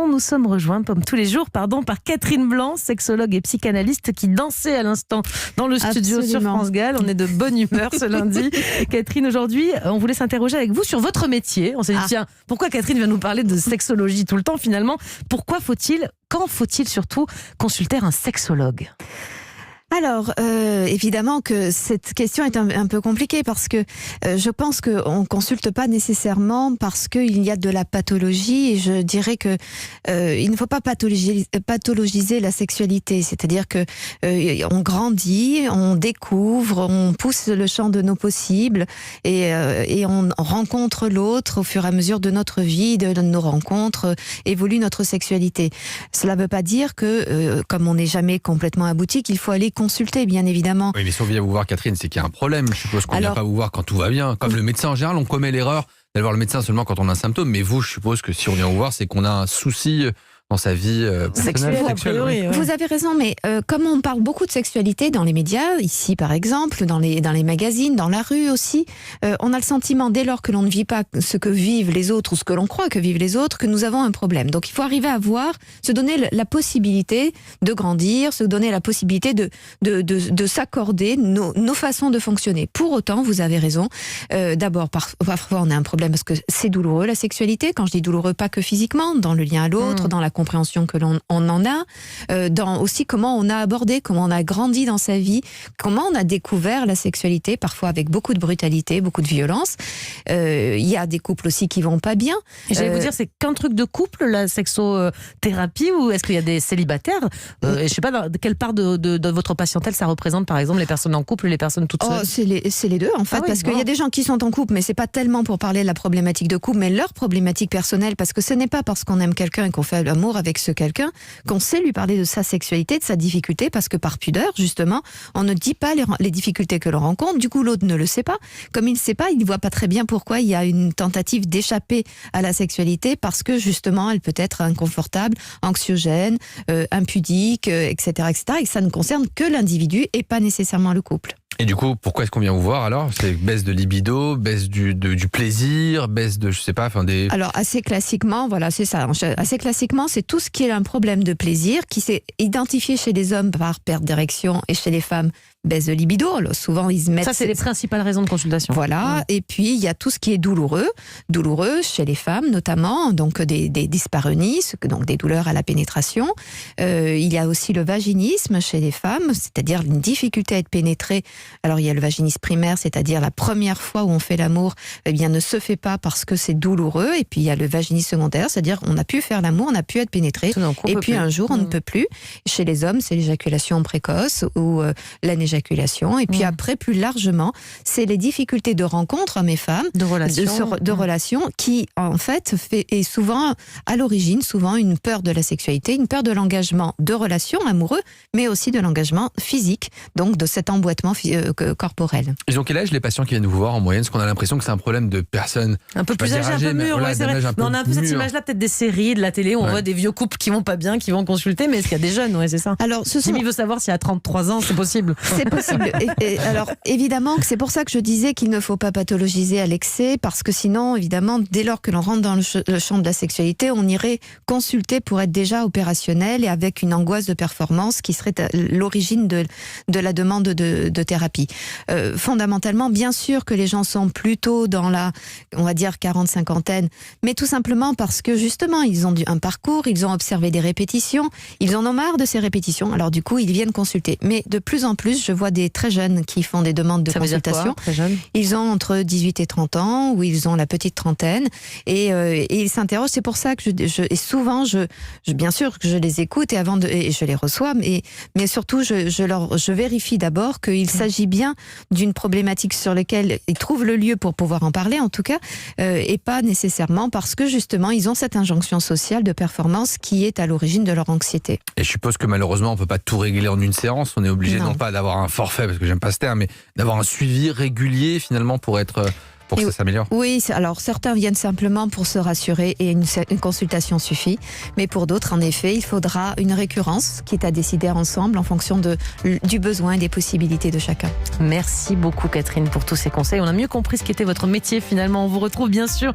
Nous sommes rejoints, comme tous les jours, par Catherine Blanc, sexologue et psychanalyste qui dansait à l'instant dans le studio sur France Gall. On est de bonne humeur ce lundi. Catherine, aujourd'hui, on voulait s'interroger avec vous sur votre métier. On s'est dit, tiens, pourquoi Catherine vient nous parler de sexologie tout le temps finalement? Quand faut-il surtout consulter un sexologue? Alors, évidemment que cette question est un peu compliquée parce que je pense qu'on ne consulte pas nécessairement parce qu'il y a de la pathologie, et je dirais que il ne faut pas pathologiser la sexualité. C'est-à-dire que on grandit, on découvre, on pousse le champ de nos possibles et on rencontre l'autre au fur et à mesure de notre vie, de nos rencontres, évolue notre sexualité. Cela ne veut pas dire que, comme on n'est jamais complètement abouti, qu'il faut aller consulter, bien évidemment. Oui, mais si on vient vous voir, Catherine, c'est qu'il y a un problème. Je suppose qu'on ne vient pas vous voir quand tout va bien. Comme le médecin en général, on commet l'erreur d'aller voir le médecin seulement quand on a un symptôme. Mais vous, je suppose que si on vient vous voir, c'est qu'on a un souci dans sa vie sexuelle. Oui. Vous avez raison, mais comme on parle beaucoup de sexualité dans les médias, ici par exemple, dans les magazines, dans la rue aussi, on a le sentiment, dès lors que l'on ne vit pas ce que vivent les autres ou ce que l'on croit que vivent les autres, que nous avons un problème. Donc il faut arriver à se donner la possibilité de grandir, se donner la possibilité de s'accorder nos façons de fonctionner. Pour autant, vous avez raison, d'abord parfois on a un problème parce que c'est douloureux la sexualité. Quand je dis douloureux, pas que physiquement, dans le lien à l'autre, dans la compréhension que l'on en a, dans aussi comment on a abordé, comment on a grandi dans sa vie, comment on a découvert la sexualité, parfois avec beaucoup de brutalité, beaucoup de violence. Il y a des couples aussi qui vont pas bien. J'allais vous dire, c'est qu'un truc de couple, la sexothérapie, ou est-ce qu'il y a des célibataires? Je sais pas, quelle part de votre patientèle ça représente, par exemple, les personnes en couple, les personnes toutes seules? C'est les deux, en fait, parce qu'il y a des gens qui sont en couple, mais c'est pas tellement pour parler de la problématique de couple, mais leur problématique personnelle, parce que ce n'est pas parce qu'on aime quelqu'un et qu'on fait l'amour avec ce quelqu'un qu'on sait lui parler de sa sexualité, de sa difficulté, parce que par pudeur, justement, on ne dit pas les difficultés que l'on rencontre. Du coup, l'autre ne le sait pas. Comme il ne sait pas, il ne voit pas très bien pourquoi il y a une tentative d'échapper à la sexualité, parce que justement, elle peut être inconfortable, anxiogène, impudique, etc., etc., et que ça ne concerne que l'individu et pas nécessairement le couple. Et du coup, pourquoi est-ce qu'on vient vous voir alors? C'est baisse de libido, baisse du plaisir, baisse de, je sais pas, enfin des... Alors, assez classiquement, voilà, c'est ça. Assez classiquement, c'est tout ce qui est un problème de plaisir qui s'est identifié chez les hommes par perte d'érection et chez les femmes baisse de libido. Alors, souvent, ils mettent... Ça, c'est les principales raisons de consultation. Voilà. Et puis, il y a tout ce qui est douloureux chez les femmes, notamment, donc des dyspareunies, donc des douleurs à la pénétration. Il y a aussi le vaginisme chez les femmes, c'est-à-dire une difficulté à être pénétrée. Alors, il y a le vaginisme primaire, c'est-à-dire la première fois où on fait l'amour, eh bien, ne se fait pas parce que c'est douloureux. Et puis, il y a le vaginisme secondaire, c'est-à-dire on a pu faire l'amour, on a pu être pénétré. Et puis, un jour, on ne peut plus. Chez les hommes, c'est l'éjaculation précoce ou l'anéjaculation. Et puis après, plus largement, c'est les difficultés de rencontre hommes et femmes, de relations qui, en fait, est souvent à l'origine, souvent une peur de la sexualité, une peur de l'engagement de relations amoureux, mais aussi de l'engagement physique, donc de cet emboîtement corporel. Ils ont quel âge les patients qui viennent vous voir en moyenne? Parce qu'on a l'impression que c'est un problème de personnes un peu plus âgées, un peu mûres, c'est vrai. Mais on a un peu cette image-là, peut-être des séries, de la télé, où on voit des vieux couples qui vont pas bien, qui vont consulter, mais est-ce qu'il y a des jeunes? C'est ça. Alors, Jimmy veut savoir s'il y a 33 ans, c'est possible. C'est possible. Alors, évidemment, c'est pour ça que je disais qu'il ne faut pas pathologiser à l'excès, parce que sinon, évidemment, dès lors que l'on rentre dans le champ de la sexualité, on irait consulter pour être déjà opérationnel et avec une angoisse de performance qui serait l'origine de la demande de thérapie. Fondamentalement, bien sûr que les gens sont plutôt dans la, on va dire, 40-50aine, mais tout simplement parce que, justement, ils ont un parcours, ils ont observé des répétitions, ils en ont marre de ces répétitions, alors du coup, ils viennent consulter. Mais de plus en plus, je vois des très jeunes qui font des demandes de consultation. Très jeunes? Ils ont entre 18 et 30 ans, ou ils ont la petite trentaine, et ils s'interrogent. C'est pour ça que souvent, bien sûr que je les écoute et je les reçois, mais surtout, je vérifie d'abord qu'il s'agit bien d'une problématique sur laquelle ils trouvent le lieu pour pouvoir en parler, en tout cas, et pas nécessairement parce que, justement, ils ont cette injonction sociale de performance qui est à l'origine de leur anxiété. Et je suppose que malheureusement, on peut pas tout régler en une séance. On est obligé non pas d'avoir un forfait, parce que j'aime pas ce terme, mais d'avoir un suivi régulier finalement pour que ça s'améliore. Oui, alors certains viennent simplement pour se rassurer et une consultation suffit, mais pour d'autres, en effet, il faudra une récurrence qui est à décider ensemble en fonction du besoin et des possibilités de chacun. Merci beaucoup Catherine pour tous ces conseils. On a mieux compris ce qu'était votre métier finalement. On vous retrouve bien sûr